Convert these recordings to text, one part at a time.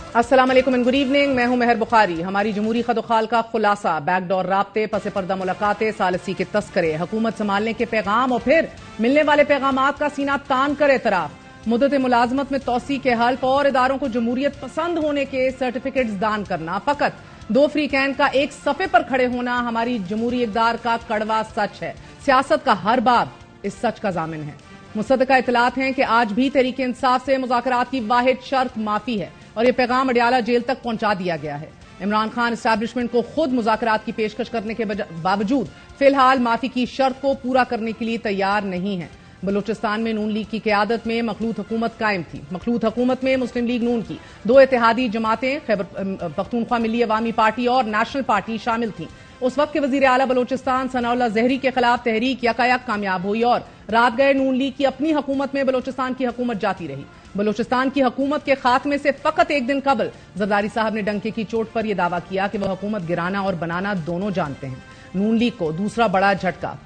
अस्सलाम वालेकुम and good evening. मैं हूं मेहर बुखारी। हमारी जमहूरी खदोखाल का खुलासा, बैकडोर राब्ते, पसे पर्दा मुलाकातें, सालसी के तस्करे, हुकूमत संभालने के पैगाम और फिर मिलने वाले पैगामात का सीना तान कर एतराफ, मुद्दत मुलाजमत में तोसी के हल्फ और इदारों को जमहूरियत पसंद होने के सर्टिफिकेट्स दान करना, फकत 2 फ्री कैन का एक सफे पर खड़े होना हमारी जमहूरी इक़दार का कड़वा सच है। सियासत का हर बाब इस सच का जामिन है। मुसद्दका इतलात हैं कि आज भी तहरीक इंसाफ से मुज़ाकरात की वाहिद शर्त माफी है और यह पैगाम अडियाला जेल तक पहुंचा दिया गया है। इमरान खान एस्टैब्लिशमेंट को खुद मुज़ाकरात की पेशकश करने के बावजूद फिलहाल माफी की शर्त को पूरा करने के लिए तैयार नहीं है। बलूचिस्तान में नून लीग की क़यादत में मखलूत हुकूमत कायम थी। मखलूत हुकूमत में मुस्लिम लीग नून की 2 इत्तेहादी जमातें, खैबर पख्तूनख्वा मिली अवामी पार्टी और नेशनल पार्टी शामिल थीं। उस वक्त के वजीर आला बलोचिस्तान सनाउल्लाह ज़हरी के खिलाफ तहरीक यकायक कामयाब हुई और रात गए नून लीग की अपनी हुकूमत में बलोचिस्तान की हुकूमत जाती रही। बलोचिस्तान की हुकूमत के खात्मे से फकत एक दिन कबल जरदारी साहब ने डंके की चोट पर यह दावा किया कि वह हुकूमत गिराना और बनाना दोनों जानते हैं। नून लीग को दूसरा बड़ा झटका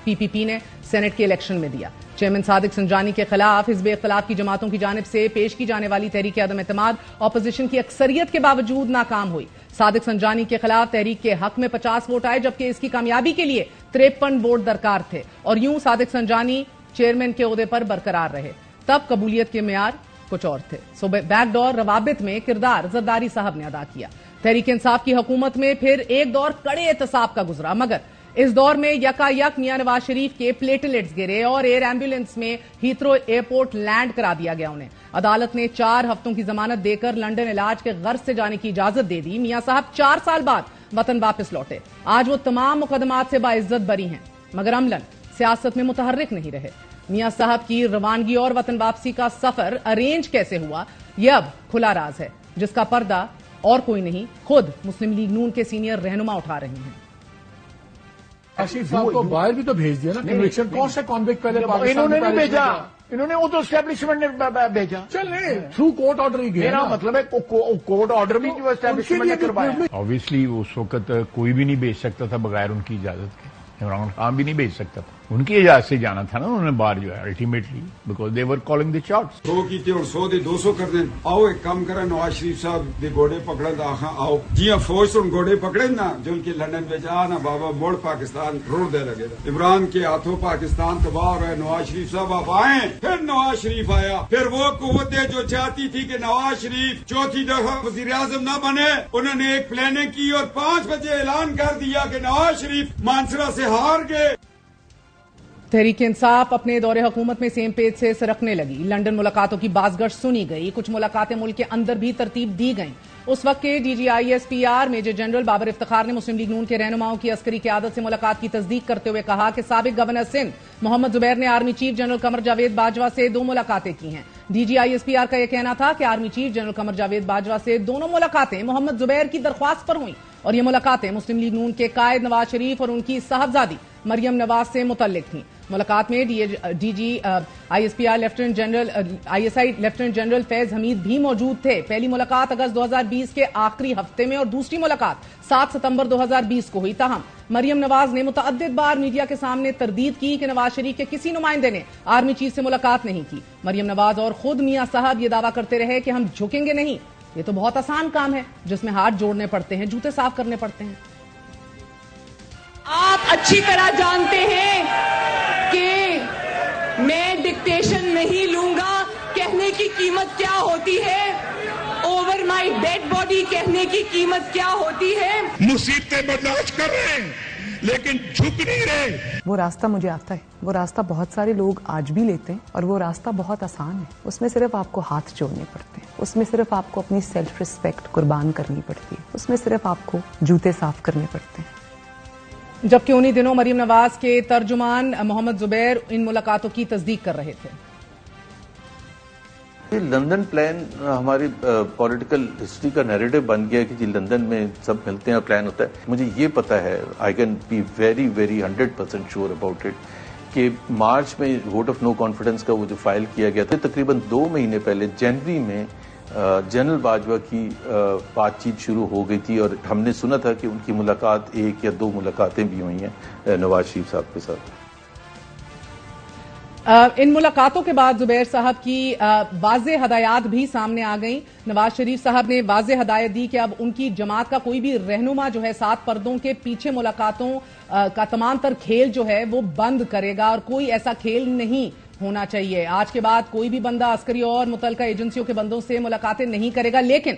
पीपीपी ने सेनेट के इलेक्शन में दिया। चेयरमैन सादिक संजानी के खिलाफ हिज़्ब इख्तिलाफ की जमातों की जानिब से पेश की जाने वाली तहरीक अदम एतमाद ऑपोजिशन की अक्सरियत के बावजूद नाकाम हुई। सादिक संजानी के खिलाफ तहरीक के हक में 50 वोट आए, जबकि इसकी कामयाबी के लिए 53 वोट दरकार थे और यूं सादिक संजानी चेयरमैन के ओहदे पर बरकरार रहे। तब कबूलियत के मेयार कुछ और थे। सो बैकडोर रवाबित में किरदार जरदारी साहब ने अदा किया। तहरीक इंसाफ की हुकूमत में फिर एक दौर कड़े एहतसाब का गुजरा, मगर इस दौर में यकायक मियां नवाज शरीफ के प्लेटलेट्स गिरे और एयर एम्बुलेंस में हीथ्रो एयरपोर्ट लैंड करा दिया गया उन्हें। अदालत ने 4 हफ्तों की जमानत देकर लंदन इलाज के गर्ज से जाने की इजाजत दे दी। मियां साहब 4 साल बाद वतन वापस लौटे। आज वो तमाम मुकदमात से बाइज्जत बरी हैं, मगर अमलन सियासत में मुतहर्रिक नहीं रहे। मियां साहब की रवानगी और वतन वापसी का सफर अरेंज कैसे हुआ, यह अब खुला राज है, जिसका पर्दा और कोई नहीं, खुद मुस्लिम लीग नून के सीनियर रहनुमा उठा रहे हैं। आशिफ साहब को बाहर भी तो भेज दिया ना। कन्विक्शन कौन सा कॉन्विक्ट पहले इन्होंने नहीं भेजा, इन्होंने वो तो एस्टेब्लिशमेंट ने भेजा। चल नहीं, थ्रू कोर्ट ऑर्डर ही गया। मेरा मतलब है कोर्ट ऑर्डर भी जो एस्टेब्लिशमेंट ने करवाया। ऑब्वियसली उस वक्त कोई भी नहीं भेज सकता था बगैर उनकी इजाजत के। इमरान खान भी नहीं भेज सकता था, उनकी इजाजत से जाना था ना उन्होंने बाहर जो है ultimately, because they were calling the shots. 100 कीते और 100 दे 200 कर दें। आओ एक काम करें, नवाज शरीफ साहब दे घोड़े पकड़ा आखा आओ जिया फौज से घोड़े पकड़े ना जो उनके लंदन में जा ना बाबा मोड़ पाकिस्तान रोड दे लगे। इमरान के हाथों पाकिस्तान तबाह हो रहा है। नवाज शरीफ साहब आप आए, फिर नवाज शरीफ आया, फिर वो कुव्वतें जो चाहती थी कि नवाज शरीफ चौथी दफा वजीर आजम न बने, उन्होंने एक प्लानिंग की और 5 बजे ऐलान कर दिया कि नवाज शरीफ मानसरा से हार गए। तहरीक इंसाफ अपने दौरे हुकूमत में सेम पेज से सरकने लगी। लंदन मुलाकातों की बाज़गश्त सुनी गई, कुछ मुलाकातें मुल्क के अंदर भी तरतीब दी गईं। उस वक्त के DGISPR major general Babar Iftikhar ने मुस्लिम लीग नून के रहनुमाओं की अस्करी क़यादत से मुलाकात की तस्दीक करते हुए कहा कि साबिक गवर्नर सिंध मोहम्मद जुबैर ने army chief general Qamar Javed Bajwa से 2 मुलाकातें की हैं। DGISPR का यह कहना था कि army chief general Qamar Javed Bajwa से दोनों मुलाकातें मोहम्मद जुबैर की दरख्वास्त पर हुई और ये मुलाकातें मुस्लिम लीग नून के कायद नवाज शरीफ और उनकी साहबजादी मरियम नवाज से मुतल्लिक थीं। मुलाकात में DGISPR lieutenant general ISI lieutenant general Faiz Hamid भी मौजूद थे। पहली मुलाकात अगस्त 2020 के आखिरी हफ्ते में और दूसरी मुलाकात 7 सितंबर 2020 को हुई। ताहम मरियम नवाज ने मुतअद्दिद बार मीडिया के सामने तरदीद की कि नवाज शरीफ के किसी नुमाइंदे ने आर्मी चीफ से मुलाकात नहीं की। मरियम नवाज और खुद मियां साहब ये दावा करते रहे कि हम झुकेंगे नहीं, ये तो बहुत आसान काम है जिसमें हाथ जोड़ने पड़ते हैं, जूते साफ करने पड़ते हैं। आप अच्छी तरह जानते हैं कि मैं डिक्टेशन नहीं लूंगा। कहने की कीमत क्या होती है, ओवर माई डेड बॉडी कहने की कीमत क्या होती है। मुसीबतें बर्दाश्त कर रहे हैं लेकिन झुक नहीं रहे। वो रास्ता मुझे आता है, वो रास्ता बहुत सारे लोग आज भी लेते हैं और वो रास्ता बहुत आसान है। उसमें सिर्फ आपको हाथ जोड़ने पड़ते हैं, उसमें सिर्फ आपको अपनी सेल्फ रिस्पेक्ट कुर्बान करनी पड़ती है, उसमें सिर्फ आपको जूते साफ करने पड़ते हैं। जबकि उन्हीं दिनों मरियम नवाज के तर्जुमान मोहम्मद जुबैर इन मुलाकातों की तस्दीक कर रहे थे। लंदन प्लान हमारी पॉलिटिकल हिस्ट्री का नैरेटिव बन गया कि जी लंदन में सब मिलते हैं और प्लान होता है। मुझे ये पता है, I can be very very 100% sure about it, कि मार्च में वोट ऑफ नो कॉन्फिडेंस का वो जो फाइल किया गया था, तकरीबन 2 महीने पहले जनवरी में जनरल बाजवा की बातचीत शुरू हो गई थी और हमने सुना था कि उनकी मुलाकात 1 या 2 मुलाकातें भी हुई हैं नवाज शरीफ साहब के साथ। इन मुलाकातों के बाद जुबैर साहब की वाज़ेह हदायत भी सामने आ गई। नवाज शरीफ साहब ने वाज़ेह हदायत दी कि अब उनकी जमात का कोई भी रहनुमा जो है 7 पर्दों के पीछे मुलाकातों का तमाम तर खेल जो है वो बंद करेगा और कोई ऐसा खेल नहीं होना चाहिए। आज के बाद कोई भी बंदा अस्करी और मुतल्लिका एजेंसियों के बंदों से मुलाकातें नहीं करेगा। लेकिन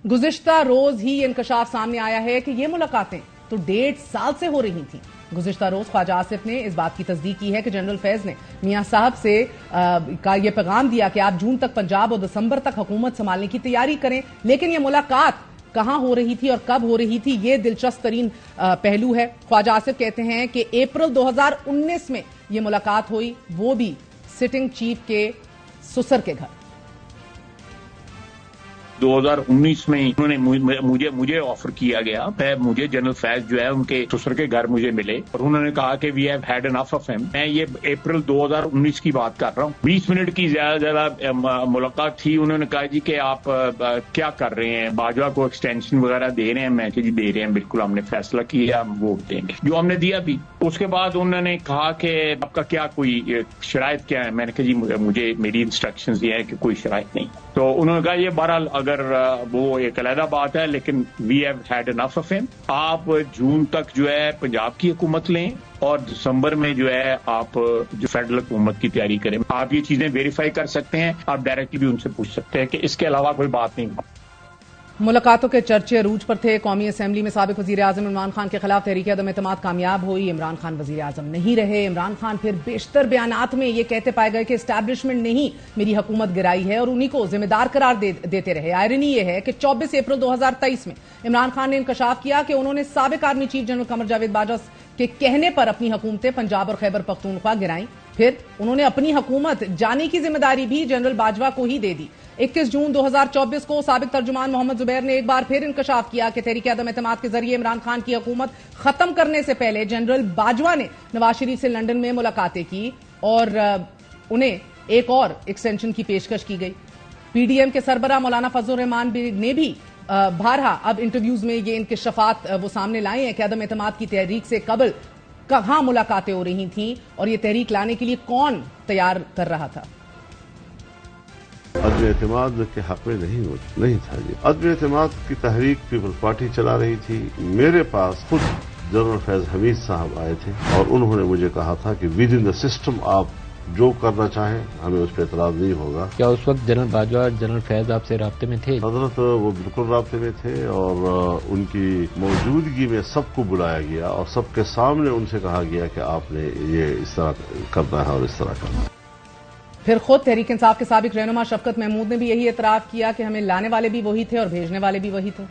गुज़िश्ता रोज ही इंकशाफ सामने आया है कि ये मुलाकातें तो 1.5 साल से हो रही थी। गुज़िश्ता रोज ख्वाजा आसिफ ने इस बात की तस्दीक की है कि जनरल फैज ने मियां साहब से का यह पैगाम दिया कि आप जून तक पंजाब और दिसंबर तक हुकूमत संभालने की तैयारी करें। लेकिन यह मुलाकात कहां हो रही थी और कब हो रही थी, ये दिलचस्प तरीन पहलू है। ख्वाजा आसिफ कहते हैं कि अप्रैल 2019 में यह मुलाकात हुई, वो भी सिटिंग चीफ के सुसर के घर। 2019 में उन्होंने मुझे ऑफर किया गया, मुझे जनरल फैज जो है उनके ससुर के घर मुझे मिले और उन्होंने कहा कि we have had enough of him. मैं ये अप्रैल 2019 की बात कर रहा हूँ। 20 मिनट की ज्यादा मुलाकात थी। उन्होंने कहा जी कि आप क्या कर रहे हैं, बाजवा को एक्सटेंशन वगैरह दे रहे हैं। मैं जी दे रहे हैं, बिल्कुल हमने फैसला किया, हम वोट देंगे, जो हमने दिया भी। उसके बाद उन्होंने कहा कि आपका क्या कोई शराइत क्या है। मैंने कहा जी मुझे मेरी इंस्ट्रक्शंस ये है कि कोई शराइत नहीं। तो उन्होंने कहा ये बहरहाल अगर वो एक अलग बात है, लेकिन we have had enough of him. आप जून तक जो है पंजाब की हुकूमत लें और दिसंबर में जो है आप जो फेडरल हुकूमत की तैयारी करें। आप ये चीजें वेरीफाई कर सकते हैं, आप डायरेक्टली भी उनसे पूछ सकते हैं कि इसके अलावा कोई बात नहीं। मुलाकातों के चर्चे अरूज पर थे। कौमी असम्बली में साबिक वजीर आजम इमरान खान के खिलाफ तहरीक अदम एतमाद कामयाब हुई। इमरान खान वजीर आजम नहीं रहे। इमरान खान फिर बेशतर बयानात में ये कहते पाए गए कि एस्टैब्लिशमेंट ने ही मेरी हुकूमत गिराई है और उन्हीं को जिम्मेदार करार देते रहे। आयरनी यह है कि 24 अप्रैल 2023 में इमरान खान ने इंकशाफ किया कि उन्होंने साबिक army chief general Qamar Javed Bajwa के कहने पर अपनी हुकूमतें पंजाब और खैबर पख्तूनख्वा गिराई। फिर उन्होंने अपनी हुकूमत जाने की जिम्मेदारी भी जनरल बाजवा को ही दे दी। 21 जून 2024 को साबिक तर्जुमान मोहम्मद जुबैर ने एक बार फिर इंकशाफ किया कि तहरीक अदम एतमाद के जरिए इमरान खान की हुकूमत खत्म करने से पहले जनरल बाजवा ने नवाज शरीफ से लंदन में मुलाकातें की और उन्हें एक और एक्सटेंशन की पेशकश की गई। पीडीएम के सरबराह मौलाना फजल रहमान ने भी बारहा अब इंटरव्यूज में ये इंकशाफात वो सामने लाए हैं कि अदम एतमाद की तहरीक से कबल कहां मुलाकातें हो रही थीं और ये तहरीक लाने के लिए कौन तैयार कर रहा था। अदम एतमाद के हक में नहीं था। ये अदम एतमाद की तहरीक पीपल्स पार्टी चला रही थी। मेरे पास खुद जनरल फैज हमीद साहब आए थे और उन्होंने मुझे कहा था कि विद इन द सिस्टम आप जो करना चाहें, हमें उस पर एतराज नहीं होगा। क्या उस वक्त जनरल बाजवा और जनरल फैज आपसे राब्ते में थे? हजरत वो बिल्कुल राब्ते में थे और उनकी मौजूदगी में सबको बुलाया गया और सबके सामने उनसे कहा गया कि आपने ये इस तरह करना है और इस तरह करना है। फिर खुद तहरीक इंसाफ के साबिक रहनुमा शफकत महमूद ने भी यही एतराफ किया कि हमें लाने वाले भी वही थे और भेजने वाले भी वही थे।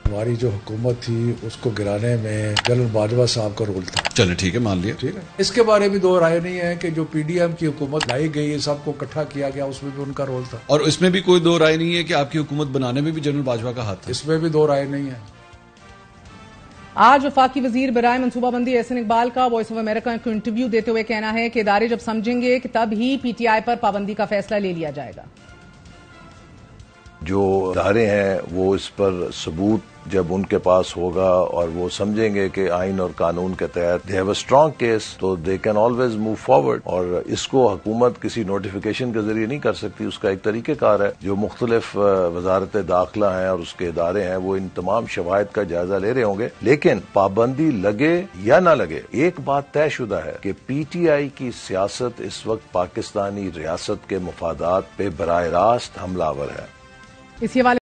हमारी जो हुकूमत थी उसको गिराने में जनरल बाजवा साहब का रोल था। चले ठीक है, मान लिया। ठीक है, इसके बारे में दो राय नहीं है कि जो पीडीएम की हुकूमत लाई गई, सबको इकट्ठा किया गया, उसमें भी उनका रोल था। और इसमें भी कोई दो राय नहीं है कि आपकी हुकूमत बनाने में भी जनरल बाजवा का हाथ था। इसमें भी दो राय नहीं है। आज वफाकी वजीर बराए मनसूबाबंदी एहसन इकबाल का वॉइस ऑफ अमेरिका को इंटरव्यू देते हुए कहना है कि इदारे जब समझेंगे कि तब ही पीटीआई पर पाबंदी का फैसला ले लिया जाएगा। जो इदारे हैं वो इस पर सबूत जब उनके पास होगा और वो समझेंगे कि आइन और कानून के तहत they have a strong case, तो they can always move forward. और इसको हुकूमत किसी नोटिफिकेशन के जरिए नहीं कर सकती। उसका एक तरीक़ेकार है। जो मुख्तलिफ वजारत दाखिला हैं और उसके इदारे हैं वो इन तमाम शवाहिद का जायजा ले रहे होंगे। लेकिन पाबंदी लगे या ना लगे, एक बात तयशुदा है कि पीटीआई की सियासत इस वक्त पाकिस्तानी रियासत के मफादात पे बराह रास्त हमलावर है। इसी हवाले